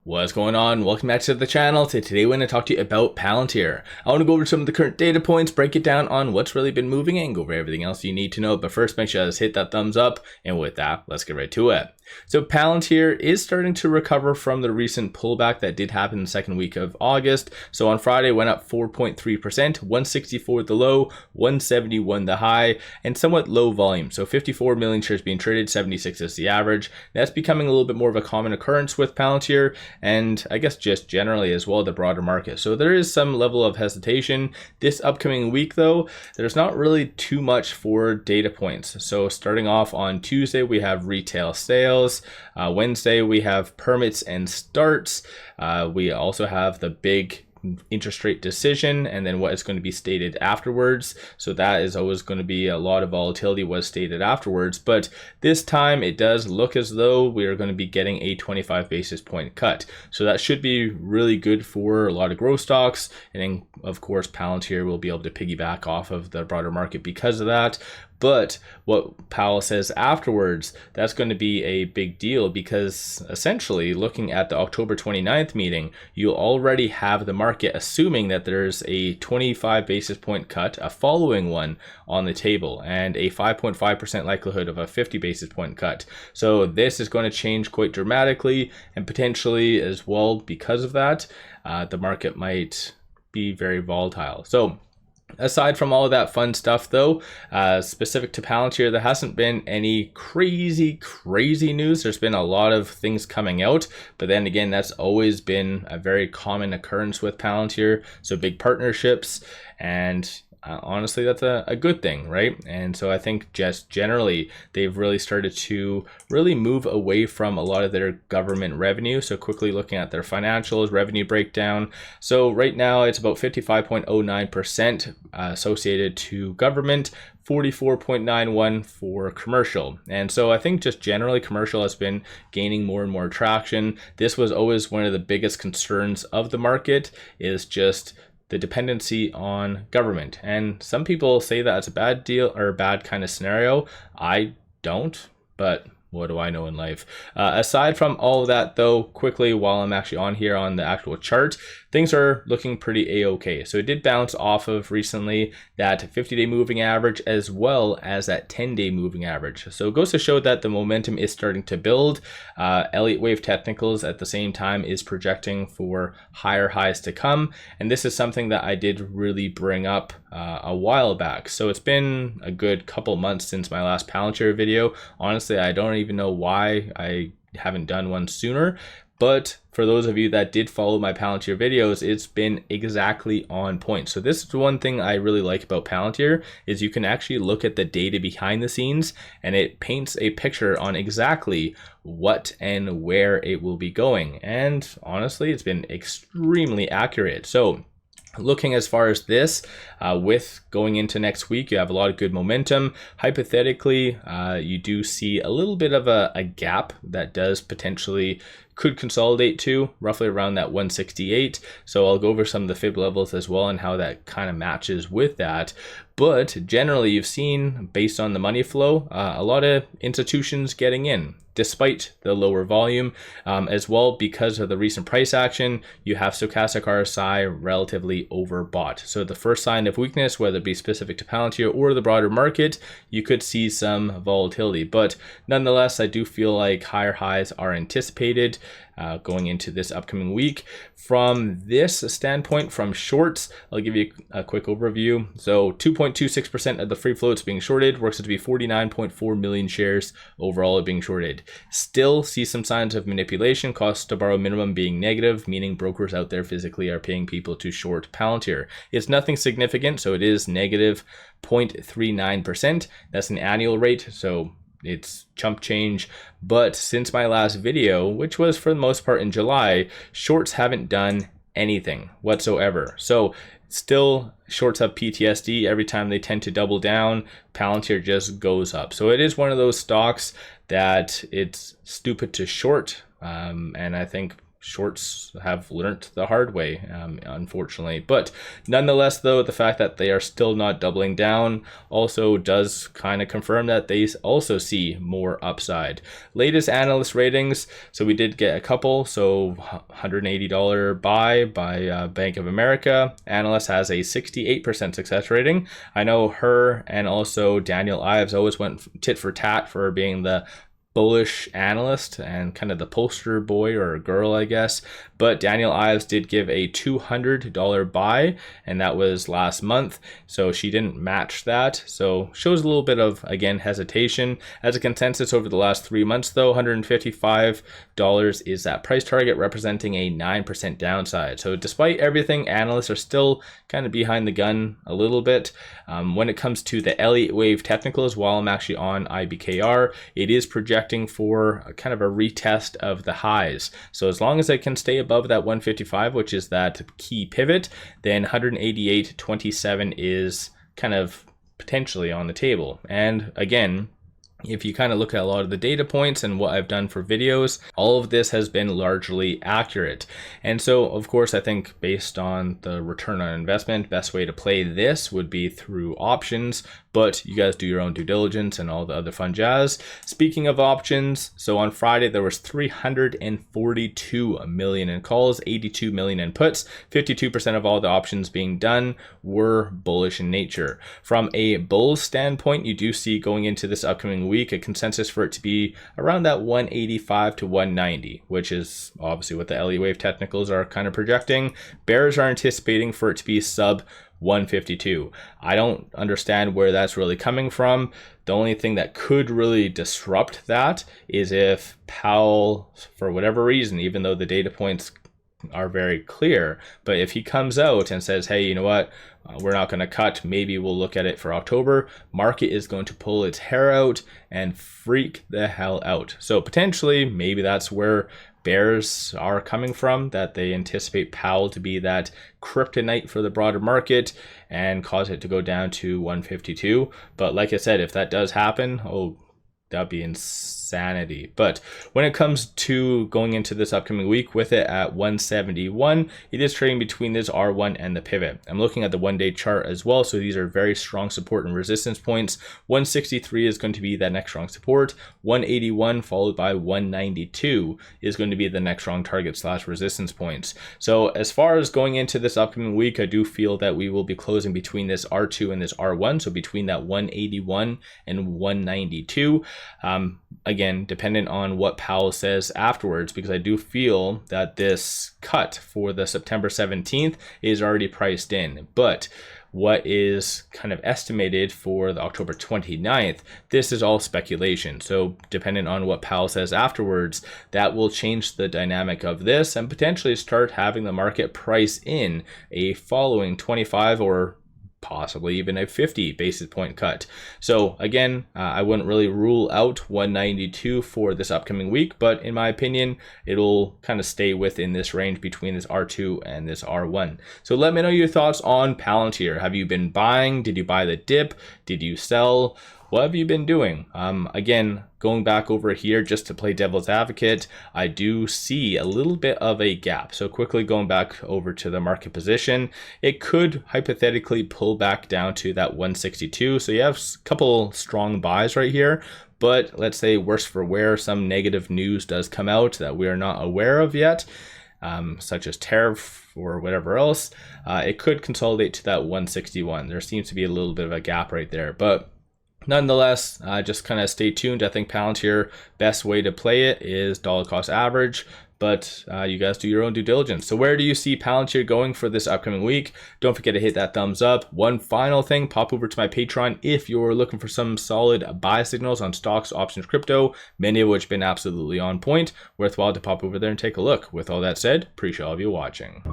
What's going on? Welcome back to the channel. Today we're going to talk to you about Palantir. I want to go over some of the current data points, break it down on what's really been moving, and go over everything else you need to know. But first, make sure to hit that thumbs up. And with that, let's get right to it. So Palantir is starting to recover from the recent pullback that did happen in the second week of August. So on Friday, it went up 4.3%, 164 the low, 171 the high, and somewhat low volume. So 54 million shares being traded, 76 is the average. That's becoming a little bit more of a common occurrence with Palantir, and I guess just generally as well the broader market. So there is some level of hesitation. This upcoming week though, there's not really too much for data points. So starting off on Tuesday, we have retail sales. Wednesday, we have permits and starts. We also have the big interest rate decision and then what is going to be stated afterwards. So that is always going to be a lot of volatility was stated afterwards, but this time it does look as though we are going to be getting a 25 basis point cut. So that should be really good for a lot of growth stocks, and then of course Palantir will be able to piggyback off of the broader market because of that. But what Powell says afterwards, that's going to be a big deal, because essentially looking at the October 29th meeting, you'll already have the market assuming that there's a 25 basis point cut, a following one on the table, and a 5.5% likelihood of a 50 basis point cut. So this is going to change quite dramatically, and potentially as well because of that, the market might be very volatile. So aside from all of that fun stuff though, specific to Palantir, there hasn't been any crazy news. There's been a lot of things coming out, but then again, that's always been a very common occurrence with Palantir. So big partnerships, and honestly, that's a good thing, right? And so I think just generally, they've really started to really move away from a lot of their government revenue. So quickly looking at their financials, revenue breakdown. So right now it's about 55.09% associated to government, 44.91 for commercial. And so I think just generally commercial has been gaining more and more traction. This was always one of the biggest concerns of the market, is just the dependency on government. And some people say that it's a bad deal or a bad kind of scenario. I don't, but what do I know in life? Aside from all of that though, quickly while I'm actually on here on the actual chart, things are looking pretty a-okay. So it did bounce off of recently that 50-day moving average as well as that 10-day moving average. So it goes to show that the momentum is starting to build. Elliott Wave Technicals at the same time is projecting for higher highs to come. And this is something that I did really bring up a while back. So it's been a good couple months since my last Palantir video. Honestly, I don't even know why I haven't done one sooner. But for those of you that did follow my Palantir videos, it's been exactly on point. So this is one thing I really like about Palantir, is you can actually look at the data behind the scenes and it paints a picture on exactly what and where it will be going. And honestly, it's been extremely accurate. So looking as far as this, with going into next week, you have a lot of good momentum. Hypothetically, you do see a little bit of a gap that does potentially could consolidate to roughly around that 168. So I'll go over some of the fib levels as well and how that kind of matches with that. But generally, you've seen, based on the money flow, a lot of institutions getting in, despite the lower volume, as well because of the recent price action. You have stochastic RSI relatively overbought. So the first sign of weakness, whether it be specific to Palantir or the broader market, you could see some volatility. But nonetheless, I do feel like higher highs are anticipated going into this upcoming week. From this standpoint, from shorts, I'll give you a quick overview. So 2.26% of the free floats being shorted, works out to be 49.4 million shares overall being shorted. Still see some signs of manipulation, cost to borrow minimum being negative, meaning brokers out there physically are paying people to short Palantir. It's nothing significant, so it is negative 0.39%. That's an annual rate, so it's chump change. But since my last video, which was for the most part in July, shorts haven't done anything whatsoever. So still, shorts have PTSD. Every time they tend to double down, Palantir just goes up. So it is one of those stocks that it's stupid to short. And I think shorts have learnt the hard way, unfortunately. But nonetheless, though, the fact that they are still not doubling down also does kind of confirm that they also see more upside. Latest analyst ratings, so we did get a couple. So $180 buy by Bank of America. Analyst has a 68% success rating. I know her and also Daniel Ives always went tit for tat for being the bullish analyst and kind of the poster boy or girl, I guess. But Daniel Ives did give a $200 buy, and that was last month. So she didn't match that. So shows a little bit of, again, hesitation. As a consensus over the last 3 months, though, $155 is that price target, representing a 9% downside. So despite everything, analysts are still kind of behind the gun a little bit. When it comes to the Elliott Wave technicals, while I'm actually on IBKR, it is projecting for a kind of a retest of the highs. So as long as I can stay above that 155, which is that key pivot, then 188.27 is kind of potentially on the table. And again, if you kind of look at a lot of the data points and what I've done for videos, all of this has been largely accurate. And so, of course, I think based on the return on investment, best way to play this would be through options, but you guys do your own due diligence and all the other fun jazz. Speaking of options, so on Friday, there was 342 million in calls, 82 million in puts, 52% of all the options being done were bullish in nature. From a bull standpoint, you do see going into this upcoming week a consensus for it to be around that 185 to 190, which is obviously what the Elliott Wave technicals are kind of projecting. Bears are anticipating for it to be sub 152. I don't understand where that's really coming from. The only thing that could really disrupt that is if Powell, for whatever reason, even though the data points are very clear, but if he comes out and says, hey, you know what, we're not going to cut, maybe we'll look at it for October, market is going to pull its hair out and freak the hell out. So potentially, maybe that's where bears are coming from, that they anticipate Powell to be that kryptonite for the broader market and cause it to go down to 152. But like I said, if that does happen, oh, that'd be insanity. But when it comes to going into this upcoming week with it at 171, it is trading between this R1 and the pivot. I'm looking at the 1-day chart as well, so these are very strong support and resistance points. 163 is going to be that next strong support. 181 followed by 192 is going to be the next strong target slash resistance points. So as far as going into this upcoming week, I do feel that we will be closing between this R2 and this R1, so between that 181 and 192. Again, dependent on what Powell says afterwards, because I do feel that this cut for the September 17th is already priced in. But what is kind of estimated for the October 29th, this is all speculation. So dependent on what Powell says afterwards, that will change the dynamic of this and potentially start having the market price in a following 25 or possibly even a 50 basis point cut. So again, I wouldn't really rule out 192 for this upcoming week, but in my opinion, it'll kind of stay within this range between this R2 and this R1. So let me know your thoughts on Palantir. Have you been buying? Did you buy the dip? Did you sell? What have you been doing? Again, going back over here just to play devil's advocate, I do see a little bit of a gap. So quickly going back over to the market position, it could hypothetically pull back down to that 162. So you have a couple strong buys right here. But let's say worse for wear, some negative news does come out that we are not aware of yet, such as tariff or whatever else. It could consolidate to that 161. There seems to be a little bit of a gap right there. But nonetheless, just kind of stay tuned. I think Palantir, best way to play it is dollar cost average, but you guys do your own due diligence. So where do you see Palantir going for this upcoming week? Don't forget to hit that thumbs up. One final thing, pop over to my Patreon if you're looking for some solid buy signals on stocks, options, crypto, many of which have been absolutely on point. Worthwhile to pop over there and take a look. With all that said, appreciate all of you watching.